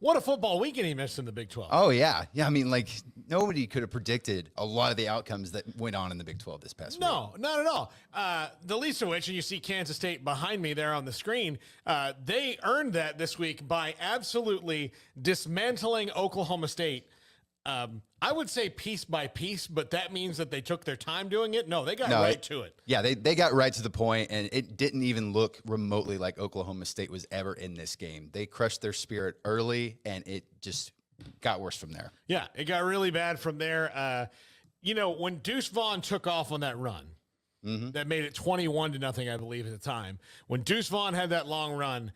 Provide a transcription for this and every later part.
What a football weekend he missed in the Big 12. Oh, yeah. Yeah, I mean, like, nobody could have predicted a lot of the outcomes that went on in the Big 12 this past week. No, not at all. The least of which, and you see Kansas State behind me there on the screen, they earned that this week by absolutely dismantling Oklahoma State. I would say piece by piece, but that means that they took their time doing it. No, they got right to it. Yeah, they got right to the point, and it didn't even look remotely like Oklahoma State was ever in this game. They crushed their spirit early, and it just got worse from there. Yeah, it got really bad from there. When Deuce Vaughn took off on that run, that made it 21-0, I believe, at the time. When Deuce Vaughn had that long run,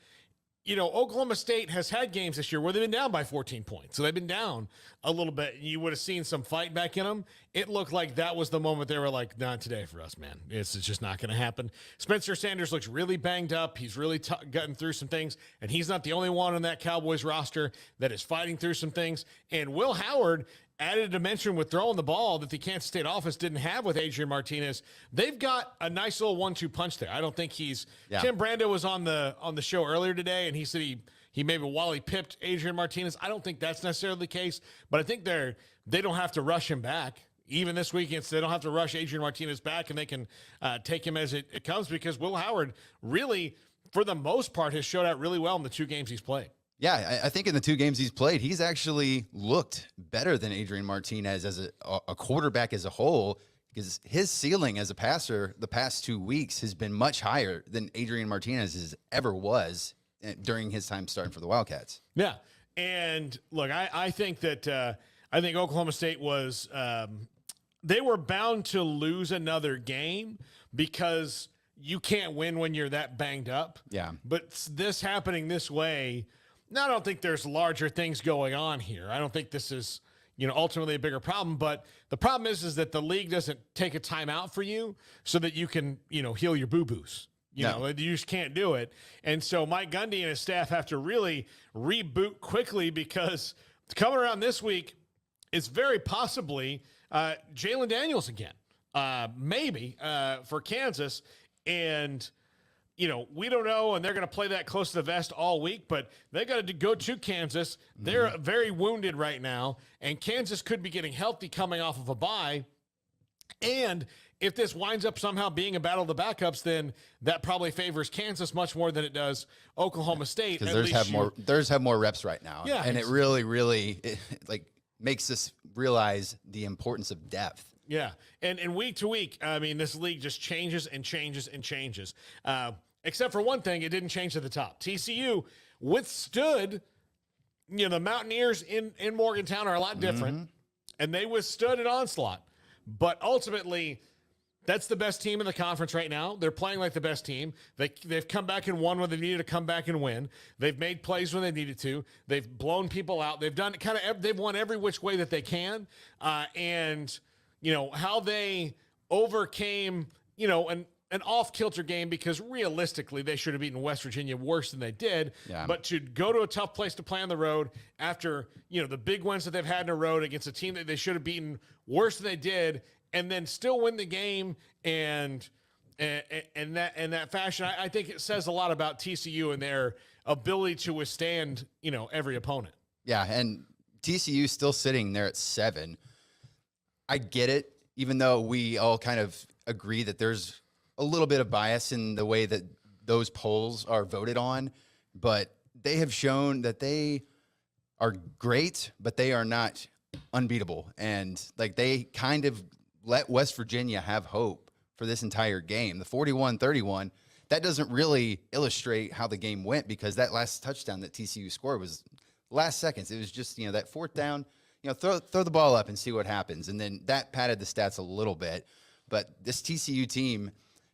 Oklahoma State has had games this year where they've been down by 14 points. So they've been down a little bit. You would have seen some fight back in them. It looked like that was the moment they were like, not today for us, man. It's just not going to happen. Spencer Sanders looks really banged up. He's really gotten through some things, and he's not the only one on that Cowboys roster that is fighting through some things. And Will Howard added a dimension with throwing the ball that the Kansas State offense didn't have with Adrian Martinez. They've got a nice little 1-2 punch there. I don't think Tim Brando was on the show earlier today, and he said he maybe Wally pipped Adrian Martinez. I don't think that's necessarily the case, but I think they don't have to rush him back. Even this weekend, so they don't have to rush Adrian Martinez back, and they can take him as it comes, because Will Howard really, for the most part, has showed out really well in the 2 games he's played. Yeah, I think in the 2 games he's played, he's actually looked better than Adrian Martinez as a quarterback as a whole, because his ceiling as a passer the past 2 weeks has been much higher than Adrian Martinez's ever was during his time starting for the Wildcats. Yeah, and look, I think that I think Oklahoma State was they were bound to lose another game because you can't win when you're that banged up. Yeah, but this happening this way. Now, I don't think there's larger things going on here. I don't think this is, ultimately a bigger problem. But the problem is that the league doesn't take a timeout for you so that you can, heal your boo-boos. You just can't do it. And so Mike Gundy and his staff have to really reboot quickly, because coming around this week, it's very possibly Jalen Daniels again, maybe for Kansas. And we don't know, and they're going to play that close to the vest all week, but they got to go to Kansas. They're very wounded right now, and Kansas could be getting healthy coming off of a bye. And if this winds up somehow being a battle of the backups, then that probably favors Kansas much more than it does Oklahoma State. Because theirs have more reps right now. Yeah, and it really makes us realize the importance of depth. Yeah, and week to week, I mean, this league just changes and changes and changes. Except for one thing, it didn't change at the top. TCU withstood, the Mountaineers in Morgantown are a lot different, and they withstood an onslaught. But ultimately, that's the best team in the conference right now. They're playing like the best team. They've come back and won when they needed to come back and win. They've made plays when they needed to. They've blown people out. They've done they've won every which way that they can. And how they overcame, an off-kilter game, because realistically they should have beaten West Virginia worse than they did. Yeah. But to go to a tough place to play on the road after, the big wins that they've had in a road against a team that they should have beaten worse than they did, and then still win the game and that fashion, I think it says a lot about TCU and their ability to withstand, every opponent. Yeah, and TCU still sitting there at 7. I get it, even though we all kind of agree that there's a little bit of bias in the way that those polls are voted on, but they have shown that they are great, but they are not unbeatable. And they kind of let West Virginia have hope for this entire game. The 41-31, that doesn't really illustrate how the game went, because that last touchdown that TCU scored was last seconds. It was just, that 4th down, throw the ball up and see what happens. And then that padded the stats a little bit. But this TCU team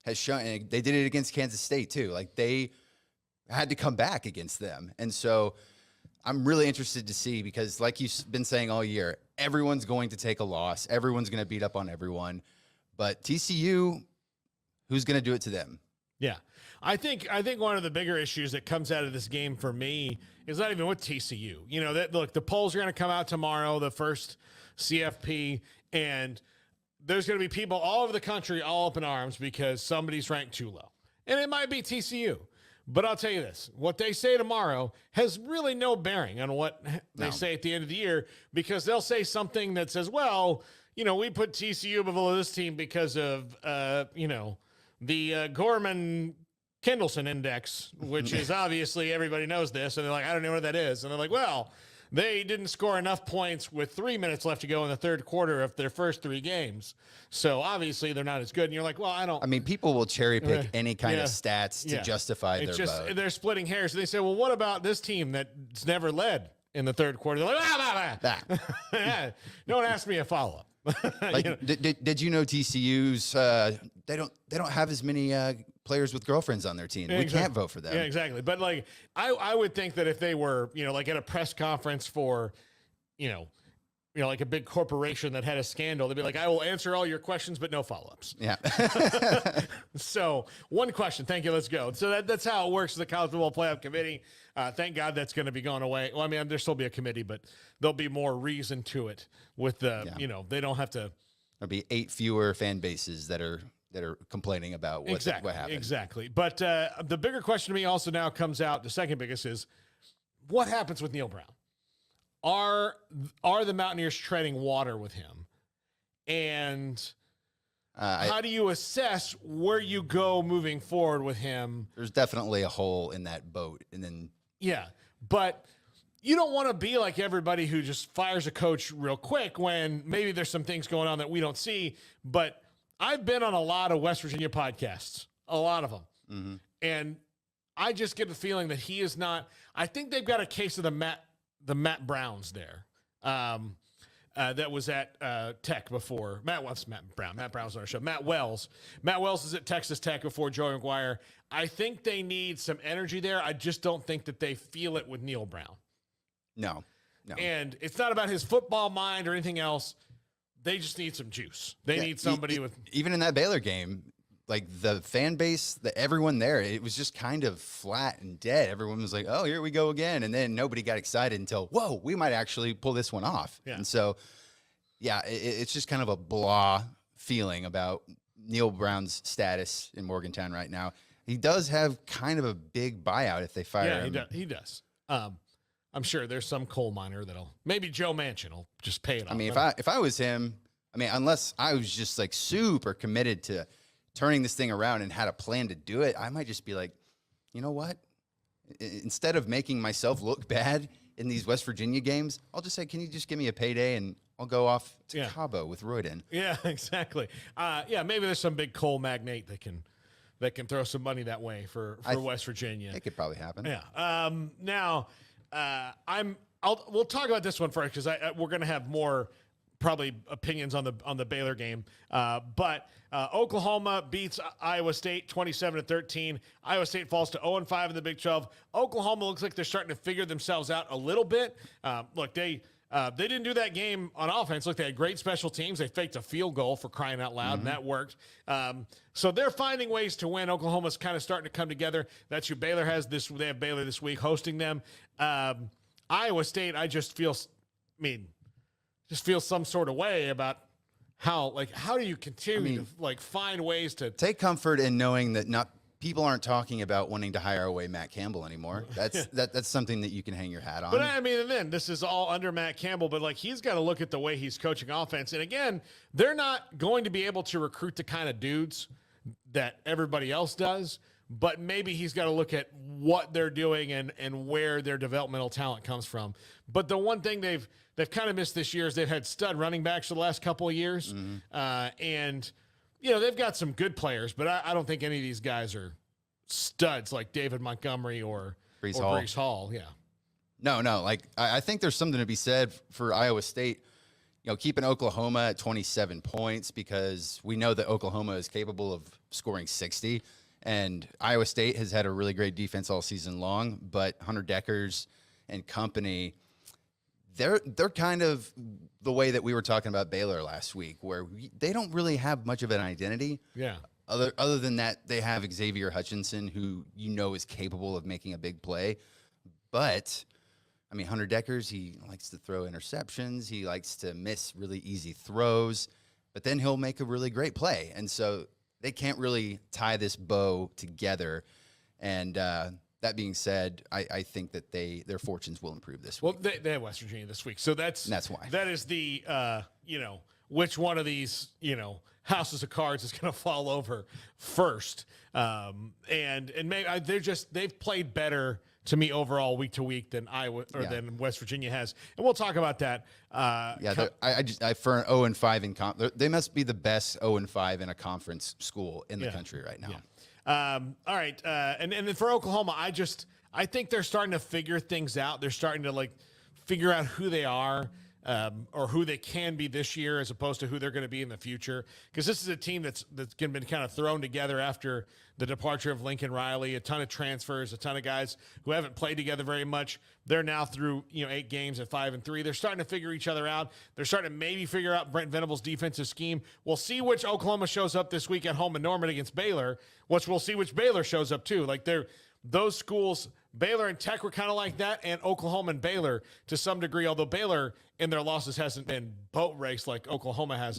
has shown, and they did it against Kansas State too. They had to come back against them. And so I'm really interested to see, because like you've been saying all year, everyone's going to take a loss. Everyone's going to beat up on everyone. But TCU, who's going to do it to them? Yeah. I think one of the bigger issues that comes out of this game for me is not even with TCU. Look, the polls are going to come out tomorrow, the first CFP, and there's going to be people all over the country all up in arms because somebody's ranked too low. And it might be TCU. But I'll tell you this, what they say tomorrow has really no bearing on what they No. say at the end of the year, because they'll say something that says, well, we put TCU below this team because of, the Gorman Kendallson index, which is obviously everybody knows this. And they're like, I don't know what that is. And they're like, well, they didn't score enough points with 3 minutes left to go in the third quarter of their first 3 games. So obviously they're not as good. And you're like, well, I mean, people will cherry pick any kind of stats to justify their vote. They're splitting hairs. And they say, well, what about this team that's never led in the third quarter? They're like, no one asked me a follow-up. Did you know TCU's they don't have as many players with girlfriends on their team. We can't vote for them. Yeah, exactly. But I would think that if they were, at a press conference for, like a big corporation that had a scandal, they'd be like, I will answer all your questions, but no follow-ups. Yeah. So one question. Thank you. Let's go. So that's how it works with the College Football Playoff Committee. Thank God that's going to be going away. Well, I mean, there'll still be a committee, but there'll be more reason to it with the, they don't have to. There'll be 8 fewer fan bases that are complaining about what happened. Exactly. But the bigger question to me also now comes out, the second biggest is, what happens with Neil Brown? Are the Mountaineers treading water with him? And how do you assess where you go moving forward with him? There's definitely a hole in that boat. And then but you don't want to be like everybody who just fires a coach real quick when maybe there's some things going on that we don't see. But I've been on a lot of West Virginia podcasts, a lot of them. Mm-hmm. And I just get the feeling that he is not. I think they've got a case of the Matt Browns there. That was at Tech before. Matt Brown's on our show. Matt Wells. Matt Wells is at Texas Tech before Joey McGuire. I think they need some energy there. I just don't think that they feel it with Neil Brown. No. And it's not about his football mind or anything else. They just need some juice. They need somebody with. Even in that Baylor game, like the fan base, everyone there, it was just kind of flat and dead. Everyone was like, oh, here we go again. And then nobody got excited until, whoa, we might actually pull this one off. Yeah. And so, it's just kind of a blah feeling about Neil Brown's status in Morgantown right now. He does have kind of a big buyout if they fire him. Yeah, he does. I'm sure there's some coal miner maybe Joe Manchin will just pay it off. I mean, if I was him, unless I was just like super committed to turning this thing around and had a plan to do it, I might just be like, you know what? Instead of making myself look bad in these West Virginia games, I'll just say, can you just give me a payday and I'll go off to Cabo with Royden. Yeah, exactly. Maybe there's some big coal magnate that can throw some money that way for West Virginia. It could probably happen. Yeah. Now, we'll talk about this one first because we're going to have more probably opinions on the Baylor game. But Oklahoma beats Iowa State 27-13. Iowa State falls to 0-5 in the Big 12. Oklahoma looks like they're starting to figure themselves out a little bit. Look, they didn't do that game on offense. Look, they had great special teams. They faked a field goal for crying out loud, and that worked. So they're finding ways to win. Oklahoma's kind of starting to come together. That's who Baylor has this. They have Baylor this week hosting them. Iowa State, I just feel some sort of way about how do you continue to find ways to take comfort in knowing that people aren't talking about wanting to hire away Matt Campbell anymore. That's something that you can hang your hat on. But and then this is all under Matt Campbell, but he's got to look at the way he's coaching offense. And again, they're not going to be able to recruit the kind of dudes that everybody else does, but maybe he's got to look at what they're doing and where their developmental talent comes from. But the one thing they've kind of missed this year is they've had stud running backs for the last couple of years. And they've got some good players, but I don't think any of these guys are studs like David Montgomery or Breece Hall. Yeah. No. I think there's something to be said for Iowa State, keeping Oklahoma at 27 points because we know that Oklahoma is capable of scoring 60. And Iowa State has had a really great defense all season long, but Hunter Deckers and company, they're kind of the way that we were talking about Baylor last week, where they don't really have much of an identity. Yeah. Other than that, they have Xavier Hutchinson, who is capable of making a big play. But, Hunter Deckers, he likes to throw interceptions. He likes to miss really easy throws. But then he'll make a really great play. And so they can't really tie this bow together. And that being said, I think that their fortunes will improve this week. Well, they have West Virginia this week, so that's why. That is the which one of these houses of cards is going to fall over first, and maybe they've played better to me overall week to week than Iowa than West Virginia has, and we'll talk about that. For an 0-5 in they must be the best 0-5 in a conference school in the country right now. Yeah. All right, and then for Oklahoma, I think they're starting to figure things out. They're starting to figure out who they are. Or who they can be this year as opposed to who they're going to be in the future. Because this is a team that's been kind of thrown together after the departure of Lincoln Riley, a ton of transfers, a ton of guys who haven't played together very much. They're now through 8 games at 5-3. They're starting to figure each other out. They're starting to maybe figure out Brent Venables' defensive scheme. We'll see which Oklahoma shows up this week at home in Norman against Baylor, which we'll see which Baylor shows up too. Those schools, Baylor and Tech were kind of like that, and Oklahoma and Baylor to some degree, although Baylor in their losses hasn't been boat race like Oklahoma has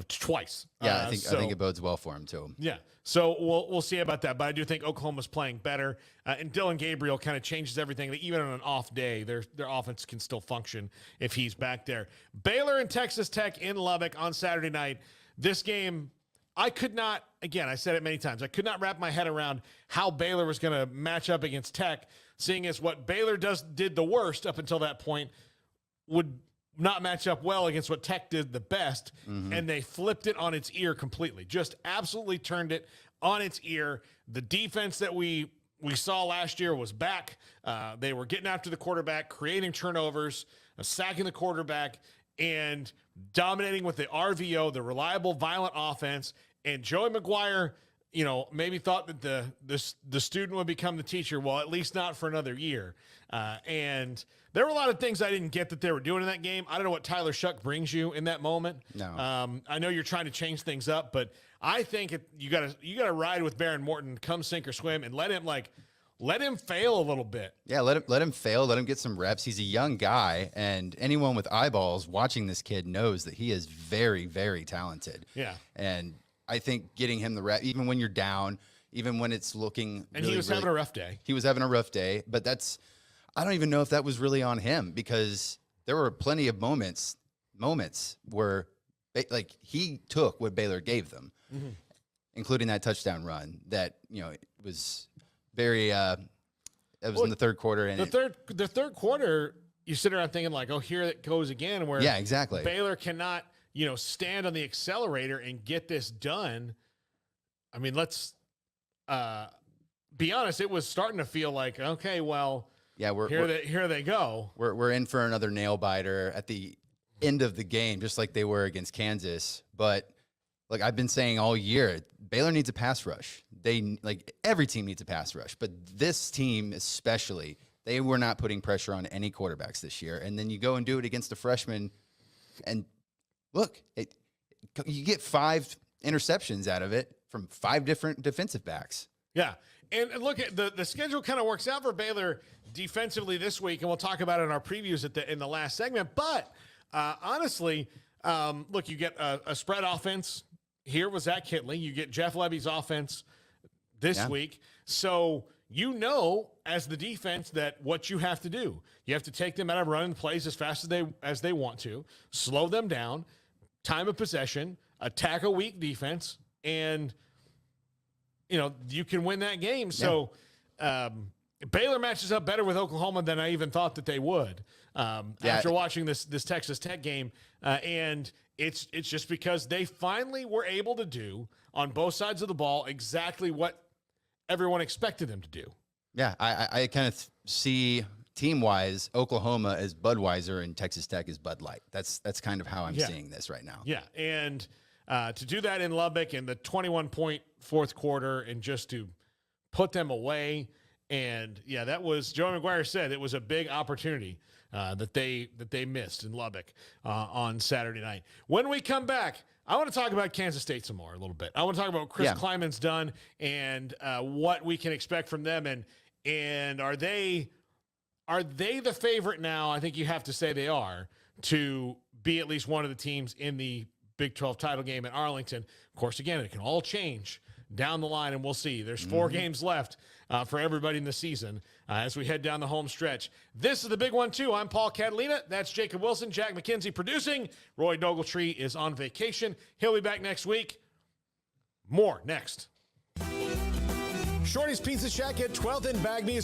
twice. Yeah, I think it bodes well for him too. Yeah, so we'll see about that, but I do think Oklahoma's playing better, and Dylan Gabriel kind of changes everything. Even on an off day, their offense can still function if he's back there. Baylor and Texas Tech in Lubbock on Saturday night. This game, I could not, again, I said it many times, I could not wrap my head around how Baylor was going to match up against Tech, seeing as what Baylor did the worst up until that point would not match up well against what Tech did the best, and they flipped it on its ear completely. Just absolutely turned it on its ear. The defense that we saw last year was back. They were getting after the quarterback, creating turnovers, sacking the quarterback, and dominating with the RVO, the reliable, violent offense. And Joey McGuire, maybe thought that the student would become the teacher. Well, at least not for another year. And there were a lot of things I didn't get that they were doing in that game. I don't know what Tyler Shuck brings you in that moment. No. I know you're trying to change things up, but I think you gotta ride with Baron Morton, come sink or swim, and let him fail a little bit. Yeah, let him fail. Let him get some reps. He's a young guy, and anyone with eyeballs watching this kid knows that he is very, very talented. Yeah. And I think getting him the rep, even when you're down, even when it's looking and really, he was having a rough day. He was having a rough day, but I don't even know if that was really on him, because there were plenty of moments where he took what Baylor gave them, including that touchdown run that, it was very, it was in the third quarter. And the third quarter, you sit around thinking oh, here it goes again, where exactly. Baylor cannot, stand on the accelerator and get this done. I mean, let's be honest. It was starting to feel like, okay, well, yeah, here they go. We're in for another nail biter at the end of the game, just like they were against Kansas. But like I've been saying all year, Baylor needs a pass rush. Every team needs a pass rush, but this team especially, they were not putting pressure on any quarterbacks this year. And then you go and do it against a freshman, and look, you get 5 interceptions out of it from 5 different defensive backs. Yeah. And look at the schedule kind of works out for Baylor defensively this week, and we'll talk about it in our previews in the last segment. But honestly, look, you get a spread offense here with Zach Kitley. You get Jeff Lebby's offense this week. So as the defense, that what you have to do. You have to take them out of running plays as fast as they want to, slow them down, time of possession, attack a weak defense, and you can win that game. So Baylor matches up better with Oklahoma than I even thought that they would after watching this Texas Tech game. And it's just because they finally were able to do on both sides of the ball exactly what everyone expected them to do. Yeah, I kind of see team-wise Oklahoma as Budweiser and Texas Tech as Bud Light. That's kind of how I'm seeing this right now. Yeah, and to do that in Lubbock in the 21-point fourth quarter and just to put them away. And that was, Joe McGuire said it was a big opportunity that they missed in Lubbock on Saturday night. When we come back, I want to talk about Kansas State some more a little bit. I want to talk about what Chris Klieman's done and what we can expect from them. And are they the favorite now? I think you have to say they are, to be at least one of the teams in the Big 12 title game in Arlington. Of course, again, it can all change down the line, and we'll see. There's 4 games left for everybody in the season as we head down the home stretch. This is the big one, too. I'm Paul Catalina. That's Jacob Wilson. Jack McKenzie producing. Roy Dougletree is on vacation. He'll be back next week. More next. Shorty's Pizza Shack at 12th and Bagby is